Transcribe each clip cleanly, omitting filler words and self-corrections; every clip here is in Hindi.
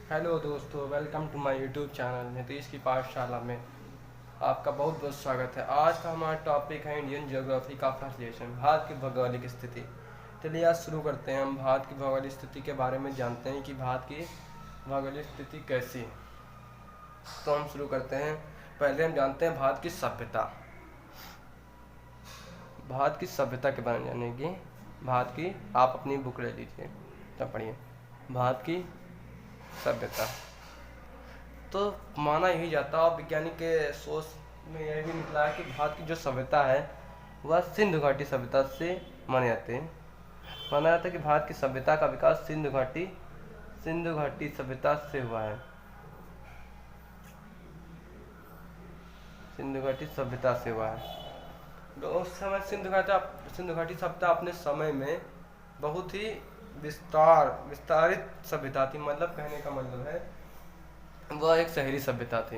हेलो दोस्तों, welcome to my YouTube channel Nitish की पाठशाला में आपका बहुत बहुत स्वागत है। आज का हमारा टॉपिक है इंडियन ज्योग्राफी का फर्स्ट लेसन, भारत की भौगोलिक स्थिति। चलिए आज शुरू करते हैं। हम भारत की भौगोलिक स्थिति के बारे में जानते हैं कि भारत की भौगोलिक स्थिति कैसी है। तो हम शुरू करते हैं। पहले हम जानते हैं भारत की सभ्यता। भारत की सभ्यता के बारे में जानेंगे। भारत की, आप अपनी बुक ले लीजिए तब पढ़िए। भारत की सभ्यता तो माना यही जाता है, और वैज्ञानिक के सोच में यह भी निकला है कि भारत की जो सभ्यता है वह सिंधु घाटी सभ्यता से माने जाते हैं। माना जाता है कि भारत की सभ्यता का विकास सिंधु घाटी सभ्यता से हुआ है। सिंधु घाटी सभ्यता से हुआ है। तो उस समय सिंधु घाटी सभ्यता अपने समय में बहुत ही विस्तारित सभ्यता थी। मतलब कहने का मतलब है वह एक शहरी सभ्यता थी,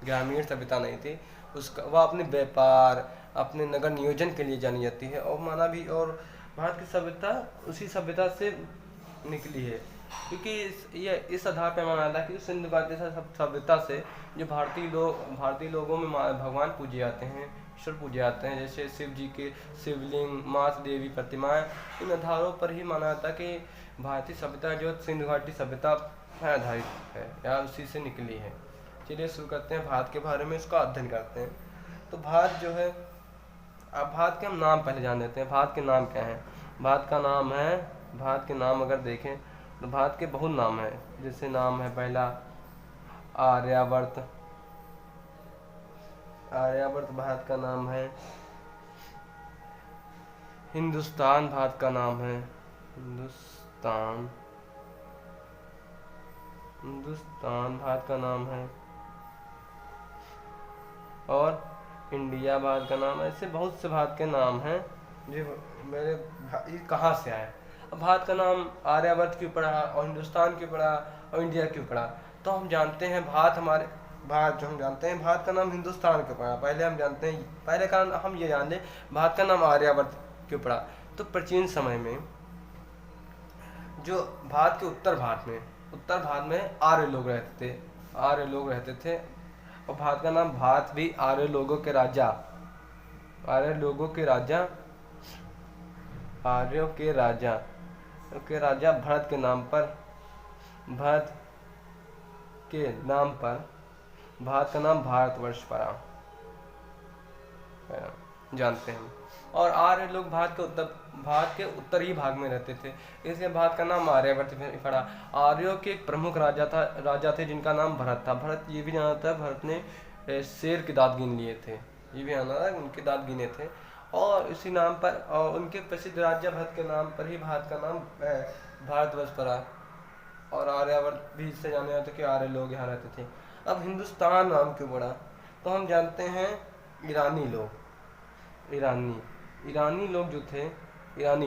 ग्रामीण सभ्यता नहीं थी। उसका वह अपने व्यापार, अपने नगर नियोजन के लिए जानी जाती है। और माना भी, और भारत की सभ्यता उसी सभ्यता से निकली है, क्योंकि इस आधार पर माना जाता है कि सिंधु घाटी सभ्यता से जो भारतीय लोगों में भगवान पूजे जाते हैं, ईश्वर पूजे जाते हैं, जैसे शिव जी के शिवलिंग, माता देवी प्रतिमाएं, इन आधारों पर ही माना जाता है कि भारतीय सभ्यता जो सिंधु घाटी सभ्यता पर आधारित है या उसी से निकली है। चलिए शुरू करते हैं, भारत के बारे में इसका अध्ययन करते हैं। तो भारत जो है, अब भारत के हम नाम पहले जान लेते हैं। भारत के नाम क्या हैं? भारत के नाम अगर देखें तो भारत के बहुत नाम हैं। जैसे नाम है पहला आर्यावर्त। भारत का नाम है। हिंदुस्तान भारत का नाम है। हिंदुस्तान भारत का नाम है। और इंडिया भारत का नाम है। ऐसे बहुत से भारत के नाम हैं जो ये कहाँ से आए। अब भारत का नाम आर्यावर्त क्यों पड़ा, और हिंदुस्तान क्यों पड़ा, और इंडिया क्यों पड़ा? तो हम जानते हैं भारत का नाम हिंदुस्तान क्यों पड़ा। पहले का हम ये जान लें, भारत का नाम आर्यावर्त क्यों पड़ा। तो प्राचीन समय में जो भारत के उत्तर भारत में आर्य लोग रहते थे। और भारत का नाम, भारत भी आर्य लोगों के राजा भरत के नाम पर भारत का नाम भारतवर्ष पड़ा, जानते हैं। और आर्य लोग भारत के उत्तरी भाग में रहते थे, इसलिए भारत का नाम आर्यावर्त पड़ा। आर्यों के एक प्रमुख राजा थे जिनका नाम भरत था। भरत, ये भी जाना था, भरत ने शेर के दांत गिन लिए थे, ये भी जाना था, उनके दांत गिने थे। और इसी नाम पर, और उनके प्रसिद्ध राजा भरत के नाम पर ही भारत का नाम भारतवर्ष पड़ा। और आर्यावर्त भी इससे जाने जाते कि आर्य लोग यहाँ रहते थे। अब हिंदुस्तान नाम क्यों पड़ा? तो हम जानते हैं ईरानी लोग जो थे, ईरानी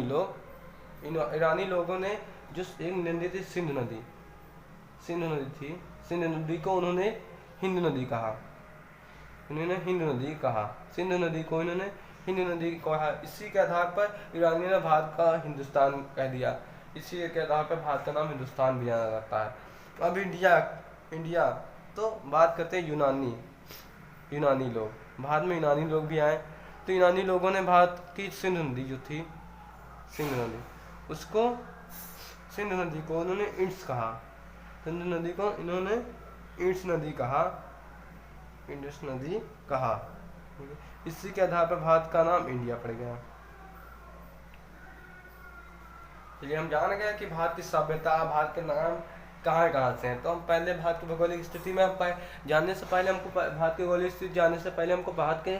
लोगों ने जो एक नदी थी, सिंधु नदी को उन्होंने हिंद नदी कहा। इसी के आधार पर ईरानी ने भारत का हिंदुस्तान कह दिया। इसी के आधार पर भारत का नाम हिंदुस्तान भी जाना जाता है। अब इंडिया तो बात करते हैं यूनानी लोग। भारत में यूनानी लोग भी आए। तो यूनानी लोगों ने भारत की सिंधु नदी को उन्होंने इंड्स कहा। इंडस नदी कहा। इसी के आधार पर भारत का नाम इंडिया पड़ गया। चलिए हम जान गए कि भारत की सभ्यता, भारत के नाम कहाँ से हैं। तो हम पहले भारत की भौगोलिक स्थिति में जानने से पहले हमको भारत के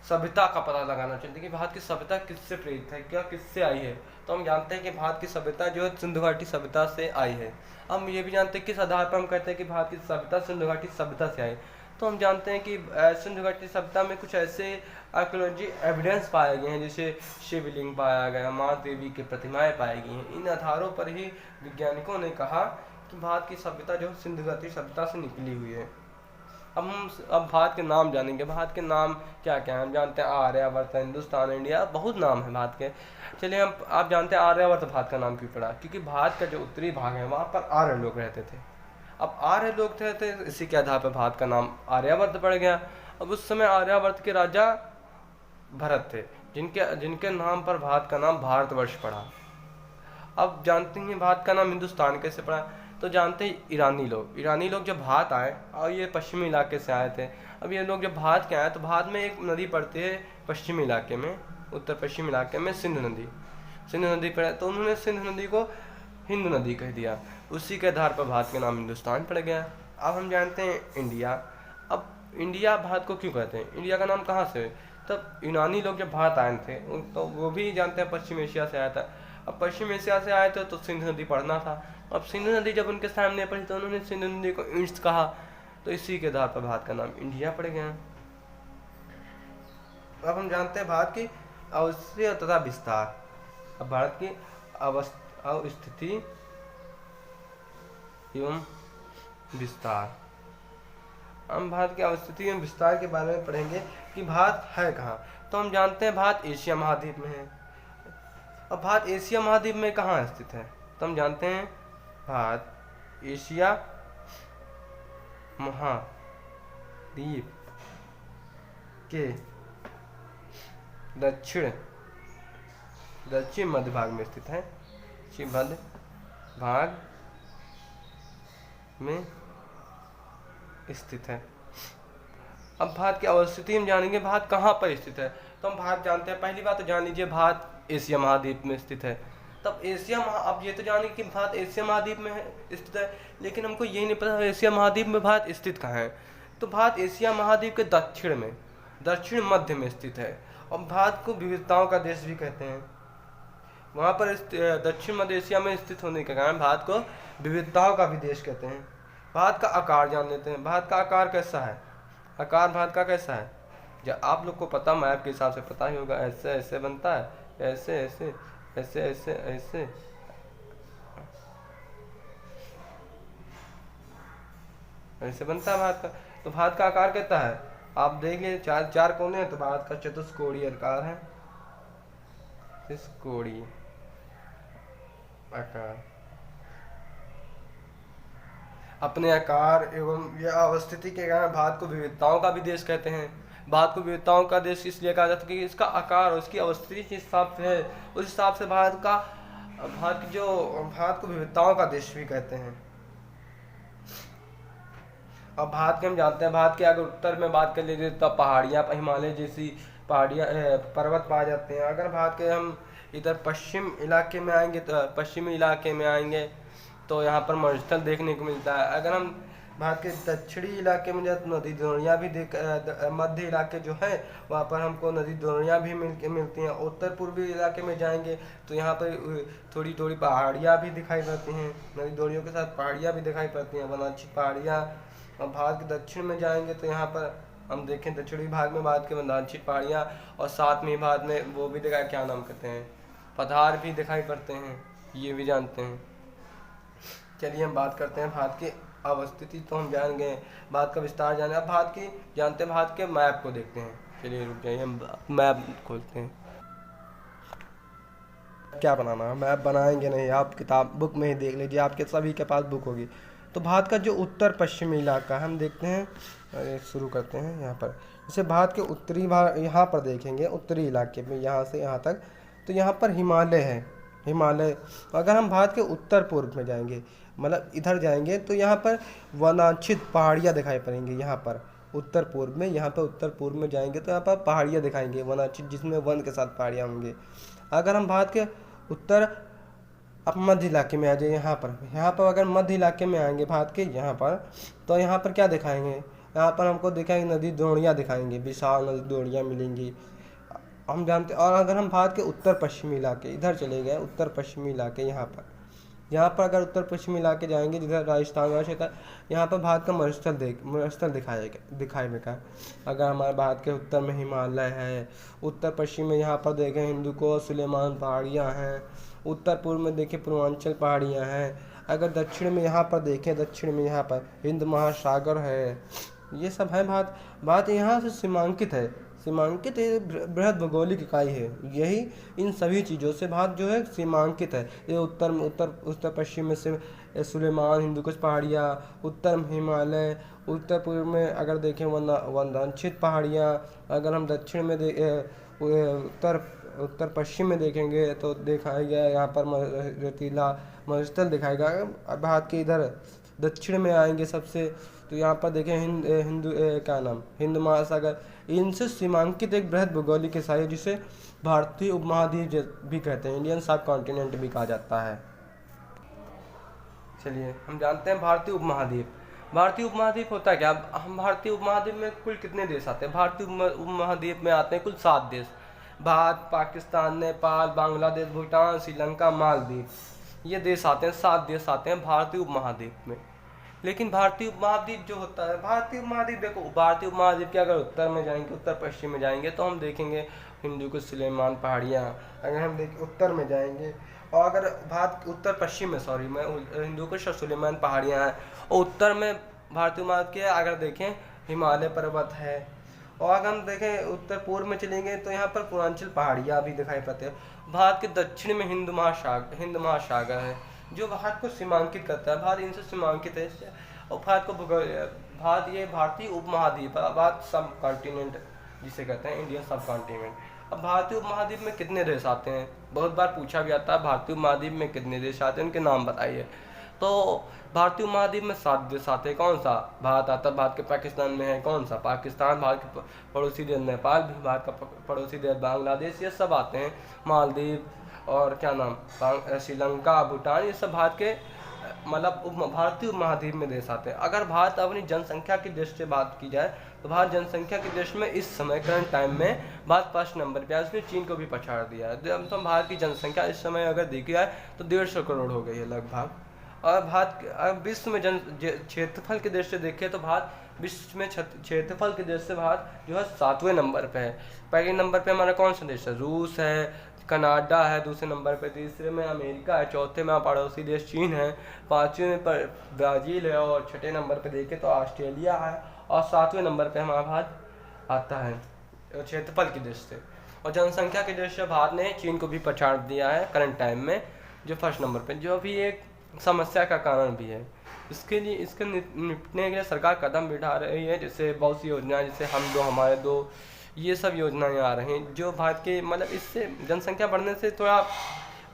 सभ्यता का पता लगाना चाहिए कि भारत की सभ्यता किससे प्रेरित है, क्या किससे आई है। तो हम जानते हैं कि भारत की सभ्यता जो है सिंधु घाटी सभ्यता से आई है। हम ये भी जानते हैं किस आधार पर हम कहते हैं कि भारत की सभ्यता सिंधु घाटी सभ्यता से आई। तो हम जानते हैं कि सिंधु घाटी सभ्यता में कुछ ऐसे आर्कियोलॉजी एविडेंस पाए गए हैं, जैसे शिवलिंग पाया गया, माता देवी की प्रतिमाएं पाई गई हैं। इन आधारों पर ही वैज्ञानिकों ने कहा कि भारत की सभ्यता जो सिंधु घाटी सभ्यता से निकली हुई है। अब भारत के नाम जानेंगे। भारत के नाम क्या क्या है? हम जानते हैं आर्यावर्त, हिंदुस्तान, इंडिया, बहुत नाम है भारत के। चलिए आप जानते हैं आर्यावर्त भारत का नाम क्यों पड़ा? क्योंकि भारत का जो उत्तरी भाग है वहाँ पर आर्य लोग रहते थे। अब आर्य लोग थे इसी के आधार पर भारत का नाम आर्यावर्त पड़ गया। अब उस समय आर्यावर्त के राजा भरत थे, जिनके जिनके नाम पर भारत का नाम भारतवर्ष पड़ा। अब जानते हैं भारत का नाम हिंदुस्तान कैसे पड़ा, तो जानते हैं ईरानी लोग जब भारत आए और ये पश्चिमी इलाके से आए थे। अब ये लोग जब भारत के आए तो भारत में एक नदी पड़ती है पश्चिमी इलाके में, उत्तर पश्चिम इलाके में सिंधु नदी पड़ा, तो उन्होंने सिंधु नदी को हिंदू नदी कह दिया। उसी के आधार पर भारत का नाम हिंदुस्तान पड़ गया। अब हम जानते हैं इंडिया। अब इंडिया भारत को क्यों कहते हैं, इंडिया का नाम कहाँ से, तब यूनानी लोग जब भारत आए थे तो वो भी जानते हैं पश्चिम एशिया से आया था। अब पश्चिम एशिया से आए थे तो सिंधु नदी पढ़ना था। अब सिंधु नदी जब उनके सामने पड़ी तो उन्होंने सिंधु नदी को इंड्स कहा, तो इसी के आधार पर भारत का नाम इंडिया पड़ गया। अब हम जानते हैं भारत की अवस्था तथा विस्तार। अब भारत की स्थिति एवं विस्तार। हम भारत की अवस्थिति एवं विस्तार के बारे में पढ़ेंगे कि भारत है कहाँ। तो हम जानते हैं भारत एशिया महाद्वीप में है। अब भारत एशिया महाद्वीप में कहाँ स्थित है, तो हम जानते हैं भारत एशिया महाद्वीप के दक्षिण मध्य भाग में स्थित है। मध्य भाग में स्थित है। अब भारत की अवस्थिति हम जानेंगे भारत कहाँ पर स्थित है। तो हम भारत जानते हैं, पहली बात तो जान लीजिए भारत एशिया महाद्वीप में स्थित है। तब अब ये तो जानेंगे कि भारत एशिया महाद्वीप में स्थित है, लेकिन हमको ये नहीं पता एशिया महाद्वीप में भारत स्थित कहाँ है। तो भारत एशिया महाद्वीप के दक्षिण मध्य में स्थित है। और भारत को विविधताओं का देश भी कहते हैं। वहाँ पर दक्षिण मध्य एशिया में स्थित होने के कारण भारत को विविधताओं का भी देश कहते हैं। भारत का आकार जान लेते हैं। भारत का आकार कैसा है, आकार भारत का कैसा है, जब आप लोग को पता, मैप के हिसाब से पता ही होगा, ऐसे ऐसे बनता है, ऐसे ऐसे ऐसे ऐसे ऐसे ऐसे बनता है भारत का। तो भारत का आकार कहता है, आप देखिए चार कोने हैं, तो भारत का चतुष्कोणीय आकार है, चतुष्कोणीय आकार। अपने आकार एवं यह अवस्थिति के कारण भारत को विविधताओं का भी देश कहते हैं। भारत को विविधताओं का देश इसलिए कहा जाता है कि इसका आकार और उसकी अवस्थिति जिस हिसाब से है, उस हिसाब से भारत को विविधताओं का देश भी कहते हैं। अब भारत के हम जानते हैं, भारत के अगर उत्तर में बात कर लीजिए तो पहाड़ियाँ, हिमालय जैसी पहाड़ियाँ, पर्वत पाए जाते हैं। अगर भारत के हम इधर पश्चिमी इलाके में आएंगे तो यहाँ पर मरुस्थल देखने को मिलता है। अगर हम भारत के दक्षिणी इलाके में जाए तो नदी द्रोणियाँ भी मध्य इलाके जो है वहाँ पर हमको नदी द्रोणियाँ भी मिलती हैं। उत्तर पूर्वी इलाके में जाएंगे तो यहाँ पर थोड़ी थोड़ी पहाड़ियाँ भी दिखाई पड़ती हैं, नदी द्रोणियों के साथ पहाड़ियाँ भी दिखाई पड़ती हैं, वनांचल पहाड़ियाँ। और भारत के दक्षिण में जाएंगे तो यहाँ पर हम देखें दक्षिणी भाग में भारत के वनांचल पहाड़ियाँ, और साथ में भारत में वो भी दिखाई, क्या नाम कहते हैं, पठार भी दिखाई पड़ते हैं, ये भी जानते हैं। चलिए हम बात करते हैं भारत की अवस्थिति तो हम जान गए, भारत का विस्तार जाने। अब भारत की जानते हैं, भारत के मैप को देखते हैं। चलिए रुक जाइए, हम मैप खोलते हैं। क्या बनाना है, मैप बनाएंगे नहीं, आप किताब बुक में ही देख लीजिए, आपके सभी के पास बुक होगी। तो भारत का जो उत्तर पश्चिमी इलाका हम देखते हैं, शुरू करते हैं यहाँ पर। जैसे भारत के उत्तरी भाग, यहाँ पर देखेंगे उत्तरी इलाके में, यहाँ से यहाँ तक, तो यहाँ पर हिमालय है, हिमालय। अगर हम भारत के उत्तर पूर्व में जाएंगे, मतलब इधर जाएंगे, तो यहाँ पर वनांचित पहाड़ियाँ दिखाई पड़ेंगी। यहाँ पर उत्तर पूर्व में, यहाँ पर उत्तर पूर्व में जाएंगे तो यहाँ पर पहाड़ियाँ दिखाएंगे वनांचित, जिसमें वन के साथ पहाड़ियाँ होंगी। अगर हम भारत के उत्तर अब मध्य इलाके में आ जाए, यहाँ पर अगर मध्य इलाके में आएंगे भारत के यहाँ पर, तो यहाँ पर क्या दिखाएंगे, यहाँ पर हमको दिखाएंगे नदी द्रोणियाँ दिखाएंगे, विशाल नदी द्रोणियाँ मिलेंगी, हम जानते। और अगर हम भारत के उत्तर पश्चिमी इलाके इधर चले गए, उत्तर पश्चिमी इलाके यहाँ पर अगर उत्तर पश्चिमी इलाके जाएंगे, जिधर राजस्थान का क्षेत्र, यहाँ पर भारत का मरुस्थल दिखाएगा। अगर हमारे भारत के उत्तर में हिमालय है, उत्तर पश्चिम में यहाँ पर देखें हिंदुकुश, सुलेमान पहाड़ियाँ हैं, उत्तर पूर्व में देखें पूर्वांचल पहाड़ियाँ हैं। अगर दक्षिण में यहाँ पर देखें, दक्षिण में यहाँ पर हिंद महासागर है, ये सब है। भारत यहाँ से सीमांकित है, सीमांकित एक बृहद भौगोलिक इकाई है। यही इन सभी चीज़ों से भारत जो है सीमांकित है। ये उत्तर पश्चिम में से सुलेमान हिंदुकुश पहाड़ियाँ, उत्तर में हिमालय, उत्तर पूर्व में अगर देखें वनांचित पहाड़ियाँ, अगर हम दक्षिण में उत्तर पश्चिम में देखेंगे तो देखा गया यहाँ पर रेतीला मरुस्थल दिखाया गया। भारत के इधर दक्षिण में आएंगे सबसे, तो यहाँ पर देखें हिंद महासागर। इनसे सीमांकित एक बृहद भौगोलिक इकाई है जिसे भारतीय उपमहाद्वीप भी कहते हैं, इंडियन सब कॉन्टिनेंट भी कहा जाता है। चलिए हम जानते हैं भारतीय उपमहाद्वीप। भारतीय उपमहाद्वीप होता है क्या? हम भारतीय उपमहाद्वीप में कुल कितने देश आते हैं? भारतीय उपमहाद्वीप में आते हैं कुल 7 देश। भारत, पाकिस्तान, नेपाल, बांग्लादेश, भूटान, श्रीलंका, मालदीव, ये देश आते हैं। 7 देश आते हैं भारतीय उपमहाद्वीप में। लेकिन भारतीय उपमहाद्वीप जो होता है, भारतीय उपमहाद्वीप देखो, भारतीय उपमहाद्वीप के अगर उत्तर में जाएंगे, उत्तर पश्चिम में जाएंगे तो हम देखेंगे हिंदुकुश सुलेमान पहाड़ियाँ। अगर हम देखें उत्तर में जाएंगे, और अगर भारत उत्तर पश्चिम में हिंदुकुश और सुलेमान पहाड़ियाँ हैं, और उत्तर में भारतीय उपमहाद्वीप के अगर देखें हिमालय पर्वत है, और अगर हम देखें उत्तर पूर्व में चलेंगे तो यहाँ पर पूर्वांचल पहाड़ियाँ भी दिखाई पड़ते हैं। भारत के दक्षिण में हिंद महासागर है जो भारत को सीमांकित करता है। भारत इनसे सीमांकित है, और भारतीय उपमहाद्वीप, भारत सब कॉन्टिनेंट जिसे कहते हैं, इंडियन सब कॉन्टिनेंट। अब भारतीय उपमहाद्वीप में कितने देश आते हैं? बहुत बार पूछा भी आता है भारतीय उपमहाद्वीप में कितने देश आते हैं, उनके नाम बताइए। तो भारतीय उपमहाद्वीप में 7 देश आते हैं। कौन सा? भारत आता है। भारत के पाकिस्तान में है कौन सा? पाकिस्तान। भारत के पड़ोसी देश नेपाल भी, भारत का पड़ोसी देश बांग्लादेश, ये सब आते हैं। मालदीव और श्रीलंका, भूटान, ये सब भारत के मतलब भारतीय उपमहाद्वीप में देश आते हैं। अगर भारत अपनी जनसंख्या की दृष्टि से बात की जाए तो भारत जनसंख्या की दृष्टि में इस समय करंट टाइम में भारत 1st नंबर पे है। उसने चीन को भी पछाड़ दिया है। तो भारत की जनसंख्या इस समय अगर देखी जाए तो 150 करोड़ हो गई है लगभग। और भारत विश्व में क्षेत्रफल की दृष्टि से देखें तो भारत विश्व में क्षेत्रफल की दृष्टि से भारत जो है 7वें नंबर पे है। पहले नंबर पे हमारा कौन सा देश है? रूस है, कनाडा है दूसरे नंबर पे, तीसरे में अमेरिका है, चौथे में पड़ोसी देश चीन है, 5वें में ब्राज़ील है, और 6ठे नंबर पे देखें तो ऑस्ट्रेलिया है, और 7वें नंबर पे हमारा भारत आता है क्षेत्रफल की दृष्टि से। और जनसंख्या की दृष्टि से भारत ने चीन को भी पछाड़ दिया है करंट टाइम में, जो 1st नंबर पे, जो भी एक समस्या का कारण भी है। इसके निपटने के लिए सरकार कदम भी उठा रही है, जैसे बहुत सी योजनाएं, जैसे हम दो हमारे दो, ये सब योजनाएं आ रही हैं जो भारत के मतलब इससे जनसंख्या बढ़ने से थोड़ा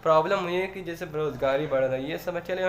प्रॉब्लम हुई है कि जैसे बेरोजगारी बढ़ रही है, सब चले